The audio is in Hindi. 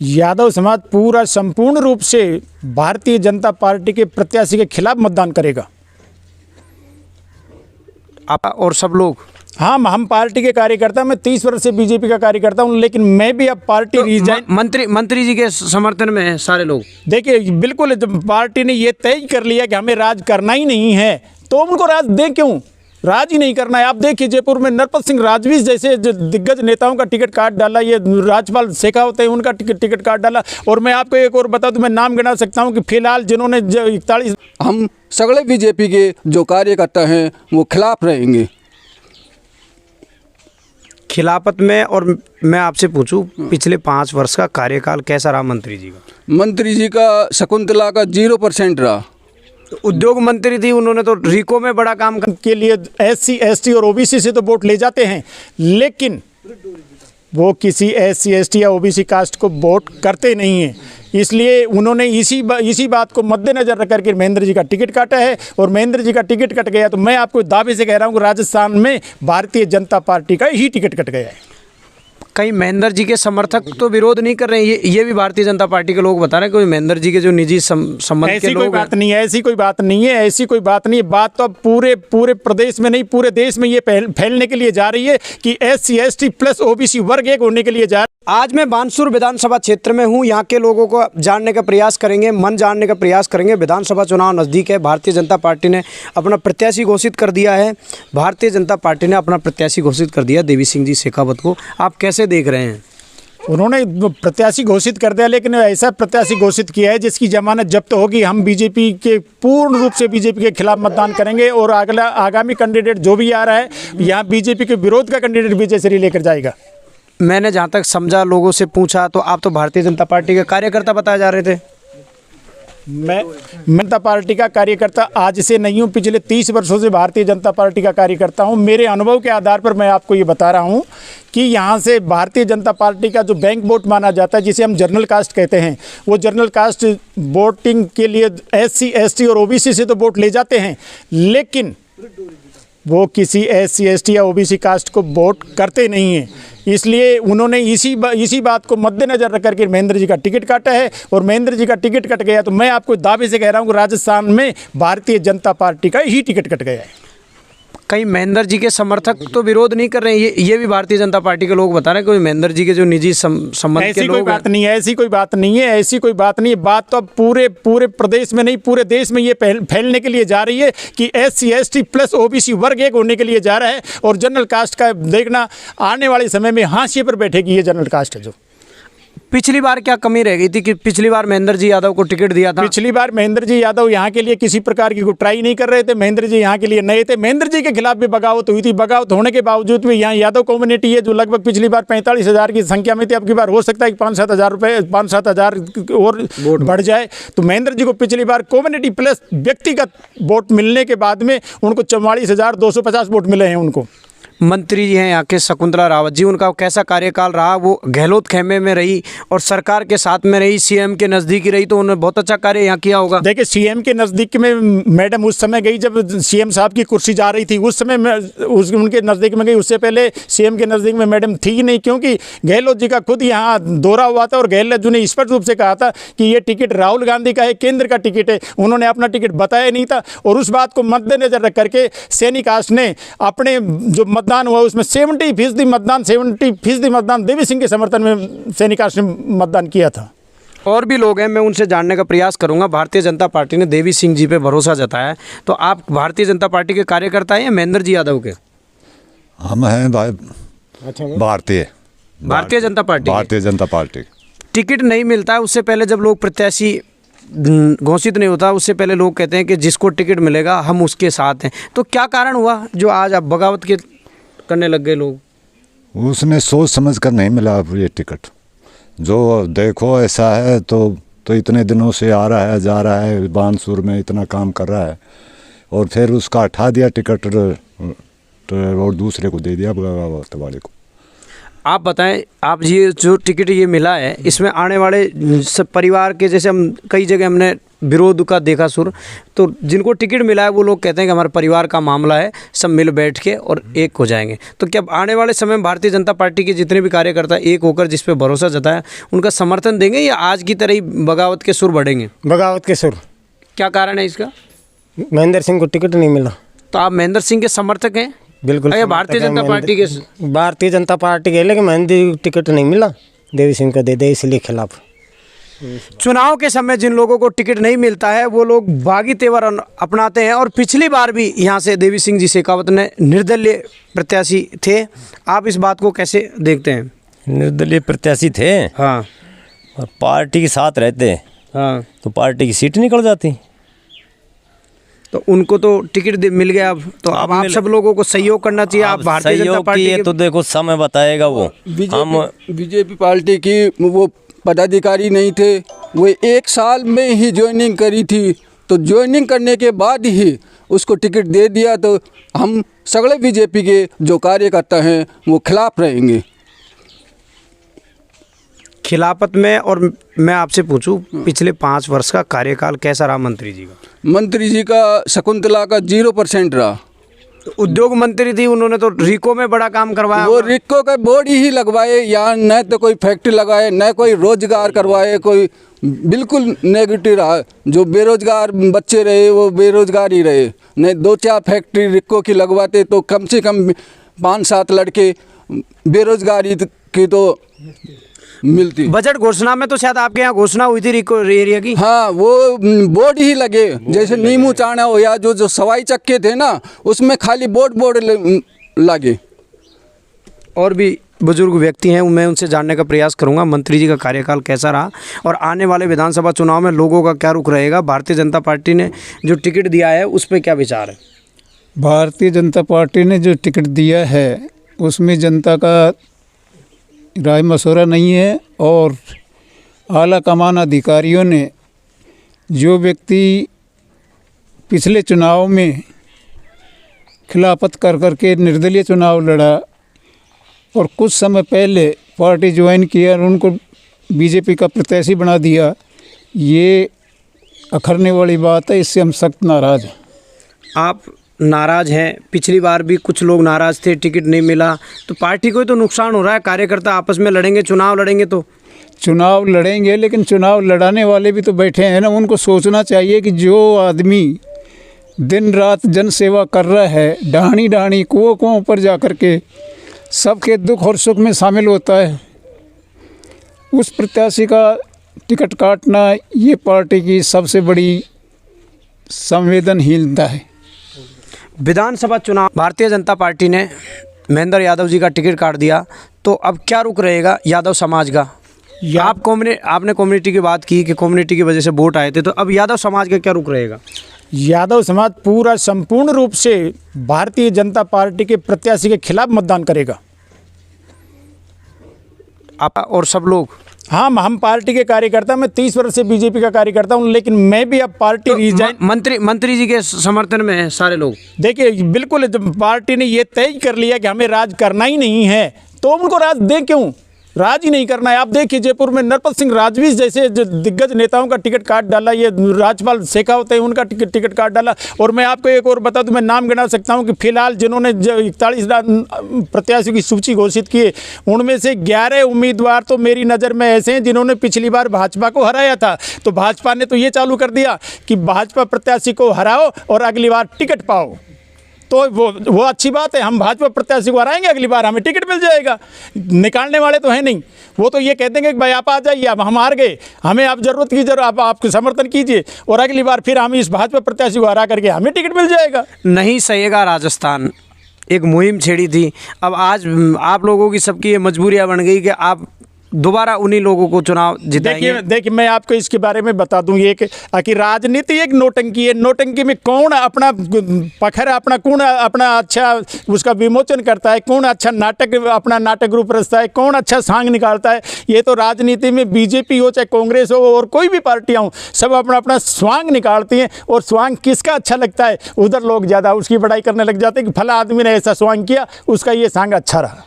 यादव समाज पूरा संपूर्ण रूप से भारतीय जनता पार्टी के प्रत्याशी के खिलाफ मतदान करेगा। आप और सब लोग? हाँ, हम पार्टी के कार्यकर्ता, मैं 30 वर्ष से बीजेपी का कार्यकर्ता हूँ, लेकिन मैं भी अब पार्टी रिजाइन। मंत्री जी के समर्थन में हैं सारे लोग? देखिए, बिल्कुल, जब पार्टी ने ये तय कर लिया कि हमें राज करना ही नहीं है तो उनको राज दें, क्यों राज ही नहीं करना है। आप देखिए, जयपुर में नरपत सिंह राजवी जैसे जो दिग्गज नेताओं का टिकट काट डाला, ये राजपाल शेखावत है उनका टिकट काट डाला। और मैं आपको एक और बता दूं, मैं नाम गिना सकता हूं कि फिलहाल जिन्होंने 41, हम सगले बीजेपी के जो कार्यकर्ता हैं वो खिलाफ रहेंगे। खिलाफत में। और मैं आपसे पूछूं, पिछले 5 वर्ष का कार्यकाल कैसा रहा मंत्री जी का? मंत्री जी का शकुंतला का 0% रहा। तो उद्योग मंत्री थी, उन्होंने तो रिको में बड़ा काम के लिए SC ST और OBC से तो वोट ले जाते हैं, लेकिन वो किसी SC ST या OBC कास्ट को वोट करते नहीं हैं। इसलिए उन्होंने इसी बात को मद्देनजर रख करके महेंद्र जी का टिकट काटा है। और महेंद्र जी का टिकट कट गया तो मैं आपको दावे से कह रहा हूँ कि राजस्थान में भारतीय जनता पार्टी का ही टिकट कट गया है। कहीं महेंद्र जी के समर्थक तो विरोध नहीं कर रहे हैं? ये भी भारतीय जनता पार्टी के लोग बता रहे हैं कि महेंद्र जी के जो निजी संबंध के लोग ऐसी कोई बात नहीं है, ऐसी कोई बात नहीं है, ऐसी कोई बात नहीं है। बात तो अब पूरे प्रदेश में नहीं, पूरे देश में ये फैलने के लिए जा रही है कि SC ST प्लस OBC वर्ग एक होने के लिए जा रहा है। आज मैं बानसूर विधानसभा क्षेत्र में हूं। यहाँ के लोगों को जानने का प्रयास करेंगे, मन जानने का प्रयास करेंगे। विधानसभा चुनाव नज़दीक है। भारतीय जनता पार्टी ने अपना प्रत्याशी घोषित कर दिया है। भारतीय जनता पार्टी ने अपना प्रत्याशी घोषित कर दिया देवी सिंह जी शेखावत को। आप कैसे देख रहे हैं? उन्होंने प्रत्याशी घोषित कर दिया, लेकिन ऐसा प्रत्याशी घोषित किया है जिसकी जमानत जब्त होगी। हम बीजेपी के पूर्ण रूप से बीजेपी के खिलाफ मतदान करेंगे और आगामी कैंडिडेट जो भी आ रहा है, यहाँ बीजेपी के विरोध का कैंडिडेट विजय श्री लेकर जाएगा। मैंने जहाँ तक समझा, लोगों से पूछा, तो आप तो भारतीय जनता पार्टी के कार्यकर्ता बताए जा रहे थे। मैं जनता पार्टी का कार्यकर्ता आज से नहीं हूँ, पिछले 30 वर्षों से भारतीय जनता पार्टी का कार्यकर्ता हूँ। मेरे अनुभव के आधार पर मैं आपको ये बता रहा हूँ कि यहाँ से भारतीय जनता पार्टी का जो बैंक वोट माना जाता है, जिसे हम जनरल कास्ट कहते हैं, वो जनरल कास्ट वोटिंग के लिए SC ST और OBC से तो वोट ले जाते हैं, लेकिन वो किसी SC ST या OBC कास्ट को वोट करते नहीं हैं। इसलिए उन्होंने इसी बात को मद्देनजर रख करके महेंद्र जी का टिकट काटा है। और महेंद्र जी का टिकट कट गया तो मैं आपको दावे से कह रहा हूँ कि राजस्थान में भारतीय जनता पार्टी का ही टिकट कट गया है। कहीं महेंद्र जी के समर्थक तो विरोध नहीं कर रहे हैं? ये भी भारतीय जनता पार्टी के लोग बता रहे हैं कि महेंद्र जी के जो निजी संबंध के लोग। ऐसी कोई बात नहीं है, ऐसी कोई बात नहीं है, ऐसी कोई बात नहीं है। बात तो अब पूरे प्रदेश में नहीं, पूरे देश में ये फैलने के लिए जा रही है कि SC ST प्लस OBC वर्ग एक होने के लिए जा रहा है। और जनरल कास्ट का देखना, आने वाले समय में हाशिए पर बैठेगी ये जनरल कास्ट है। जो पिछली बार क्या कमी रह गई थी कि पिछली बार महेंद्र जी यादव को टिकट दिया था? पिछली बार महेंद्र जी यादव यहाँ के लिए किसी प्रकार की कोई ट्राई नहीं कर रहे थे। महेंद्र जी यहाँ के लिए नए थे। महेंद्र जी के खिलाफ भी बगावत हुई थी। बगावत होने के बावजूद भी यहाँ यादव कम्युनिटी है जो लगभग पिछली बार 45,000 की संख्या में थी। अब की बार हो सकता है कि 5-7 हज़ार और बढ़ जाए। तो महेंद्र जी को पिछली बार कम्युनिटी प्लस व्यक्तिगत वोट मिलने के बाद में उनको 44,250 वोट मिले हैं उनको। मंत्री जी हैं यहाँ के शकुंतला रावत जी, उनका कैसा कार्यकाल रहा? वो गहलोत खेमे में रही और सरकार के साथ में रही, CM के नज़दीकी रही, तो उन्होंने बहुत अच्छा कार्य यहाँ किया होगा। देखिए, CM के नज़दीक में मैडम उस समय गई जब CM साहब की कुर्सी जा रही थी, उस समय उनके नज़दीक में गई। उससे पहले CM के नज़दीक में मैडम थी ही नहीं, क्योंकि गहलोत जी का खुद यहाँ दौरा हुआ था और गहलोत जी ने स्पष्ट रूप से कहा था कि ये टिकट राहुल गांधी का है, केंद्र का टिकट है। उन्होंने अपना टिकट बताया नहीं था। और उस बात को मद्देनजर रख करके सैनी कास्ट ने अपने जो मतदान हुआ उसमें 70% मतदान देवी सिंह के समर्थन में सैनी कास्ट ने मतदान किया था। और भी लोग हैं, मैं उनसे जानने का प्रयास करूंगा। भारतीय जनता पार्टी ने देवी सिंह जी पे भरोसा जताया है, तो आप भारतीय जनता पार्टी के कार्यकर्ता हैं या महेंद्र जी यादव के? हम हैं भाई भारतीय जनता पार्टी। टिकट नहीं मिलता है, उससे पहले जब लोग प्रत्याशी घोषित नहीं होता, उससे पहले लोग कहते हैं कि जिसको टिकट मिलेगा हम उसके साथ हैं। तो क्या कारण हुआ जो आज आप बगावत के करने लग गए लोग? उसने सोच समझ कर नहीं मिला ये टिकट। जो देखो ऐसा है तो इतने दिनों से आ रहा है, जा रहा है, बानसूर में इतना काम कर रहा है, और फिर उसका हटा दिया टिकट और दूसरे को दे दिया बगावत वाले को। आप बताएं, आप ये जो टिकट ये मिला है, इसमें आने वाले सब परिवार के, जैसे हम कई जगह हमने विरोध का देखा सुर, तो जिनको टिकट मिला है वो लोग कहते हैं कि हमारे परिवार का मामला है, सब मिल बैठ के और एक हो जाएंगे। तो क्या आने वाले समय में भारतीय जनता पार्टी के जितने भी कार्यकर्ता एक होकर जिस पे भरोसा जताया उनका समर्थन देंगे, या आज की तरह ही बगावत के सुर बढ़ेंगे? बगावत के सुर। क्या कारण है इसका? महेंद्र सिंह को टिकट नहीं मिला। तो आप महेंद्र सिंह के समर्थक हैं? बिल्कुल अरे भारतीय जनता पार्टी के? भारतीय जनता पार्टी के, लेकिन महेंद्र टिकट नहीं मिला, देवी सिंह को दे दे, इसलिए खिलाफ। चुनाव के समय जिन लोगों को टिकट नहीं मिलता है वो लोग बागी तेवर अपनाते हैं, और पिछली बार भी यहाँ से देवी सिंह जी शेखावत ने निर्दलीय प्रत्याशी थे। आप इस बात को कैसे देखते हैं? निर्दलीय प्रत्याशी थे, हाँ, और पार्टी के साथ रहते, हाँ, तो पार्टी की सीट निकल जाती। तो उनको तो टिकट मिल गया, अब तो अब आप सब लोगों को सहयोग करना चाहिए। आप भारतीय जनता पार्टी की तो देखो समय बताएगा वो। हम बीजेपी पार्टी की वो पदाधिकारी नहीं थे, वो 1 साल में ही ज्वाइनिंग करी थी, तो ज्वाइनिंग करने के बाद ही उसको टिकट दे दिया। तो हम सगले बीजेपी के जो कार्यकर्ता हैं वो खिलाफ रहेंगे। खिलाफत में, और मैं आपसे पूछूं, पिछले 5 वर्ष का कार्यकाल कैसा रहा मंत्री जी का? मंत्री जी का शकुंतला का 0% रहा। तो उद्योग मंत्री थी, उन्होंने तो रिको में बड़ा काम करवाया। वो रिको का बोर्ड ही लगवाए, यहाँ न तो कोई फैक्ट्री लगाए, न कोई रोजगार करवाए, कोई बिल्कुल नेगेटिव रहा। जो बेरोजगार बच्चे रहे वो बेरोजगार ही रहे। नहीं 2-4 फैक्ट्री रिको की लगवाते तो कम से कम 5-7 लड़के बेरोजगारी की तो मिलती। बजट घोषणा में तो शायद आपके यहाँ घोषणा हुई थी रिको एरिया की। हाँ, वो बोर्ड ही लगे, जैसे नीमू चाणा हो या जो सवाई चक्के थे ना, उसमें खाली बोर्ड लगे। और भी बुजुर्ग व्यक्ति हैं, मैं उनसे जानने का प्रयास करूंगा मंत्री जी का कार्यकाल कैसा रहा, और आने वाले विधानसभा चुनाव में लोगों का क्या रुख रहेगा। भारतीय जनता पार्टी ने जो टिकट दिया है उस पर क्या विचार है? भारतीय जनता पार्टी ने जो टिकट दिया है उसमें जनता का राय मशवरा नहीं है, और आला कमान अधिकारियों ने जो व्यक्ति पिछले चुनाव में खिलाफत कर करके निर्दलीय चुनाव लड़ा और कुछ समय पहले पार्टी ज्वाइन किया और उनको बीजेपी का प्रत्याशी बना दिया, ये अखरने वाली बात है। इससे हम सख्त नाराज़ हैं। आप नाराज़ हैं? पिछली बार भी कुछ लोग नाराज़ थे, टिकट नहीं मिला, तो पार्टी को ही तो नुकसान हो रहा है। कार्यकर्ता आपस में लड़ेंगे, चुनाव लड़ेंगे, तो चुनाव लड़ेंगे, लेकिन चुनाव लड़ाने वाले भी तो बैठे हैं ना। उनको सोचना चाहिए कि जो आदमी दिन रात जन सेवा कर रहा है, डहानी डहानी कुओं पर जा कर के सबके दुख और सुख में शामिल होता है, उस प्रत्याशी का टिकट काटना ये पार्टी की सबसे बड़ी संवेदनहीनता है। विधानसभा चुनाव भारतीय जनता पार्टी ने महेंद्र यादव जी का टिकट काट दिया, तो अब क्या रुख रहेगा यादव समाज का? आपने कम्युनिटी की बात की कि कम्युनिटी की वजह से वोट आए थे, तो अब यादव समाज का क्या रुख रहेगा? यादव समाज पूरा संपूर्ण रूप से भारतीय जनता पार्टी के प्रत्याशी के खिलाफ मतदान करेगा। आप और सब लोग? हाँ, हम पार्टी के कार्यकर्ता, मैं 30 वर्ष से बीजेपी का कार्यकर्ता हूँ, लेकिन मैं भी अब पार्टी रिजाइन। मंत्री जी के समर्थन में हैं सारे लोग? देखिए, बिल्कुल, जब पार्टी ने ये तय कर लिया कि हमें राज करना ही नहीं है, तो उनको राज दें क्यों? राज ही नहीं करना है। आप देखिए, जयपुर में नरपत सिंह राजवी जैसे जो दिग्गज नेताओं का टिकट काट डाला, ये राज्यपाल शेखावत है, उनका टिकट काट डाला। और मैं आपको एक और बता दूं, मैं नाम गिना सकता हूं कि फिलहाल जिन्होंने 41 प्रत्याशियों की सूची घोषित की है, उनमें से 11 उम्मीदवार तो मेरी नज़र में ऐसे हैं जिन्होंने पिछली बार भाजपा को हराया था। तो भाजपा ने तो ये चालू कर दिया कि भाजपा प्रत्याशी को हराओ और अगली बार टिकट पाओ, तो वो अच्छी बात है। हम भाजपा प्रत्याशी को हराएंगे, अगली बार हमें टिकट मिल जाएगा। निकालने वाले तो हैं नहीं, वो तो ये कह देंगे कि भाई आप आ जाइए, अब हम हार गए, हमें आप ज़रूरत की जरूरत, आप समर्थन कीजिए, और अगली बार फिर हम इस भाजपा प्रत्याशी को हरा करके हमें टिकट मिल जाएगा। नहीं सहेगा राजस्थान, एक मुहिम छेड़ी थी, अब आज आप लोगों की सबकी ये मजबूरियाँ बन गई कि आप दोबारा उन्हीं लोगों को चुनाव जिताएंगे। देखिए मैं आपको इसके बारे में बता दूं, ये कि राजनीति एक नोटंकी है। नोटंकी में कौन अपना पखर, अपना कौन अपना अच्छा उसका विमोचन करता है, कौन अच्छा नाटक अपना नाटक रूप रचता है, कौन अच्छा सांग निकालता है, ये तो राजनीति में बीजेपी हो चाहे कांग्रेस हो और कोई भी पार्टियाँ हो, सब अपना अपना स्वांग निकालती हैं। और स्वांग किसका अच्छा लगता है, उधर लोग ज़्यादा उसकी बड़ाई करने लग जाते हैं कि फला आदमी ने ऐसा स्वांग किया, उसका ये सांग अच्छा रहा।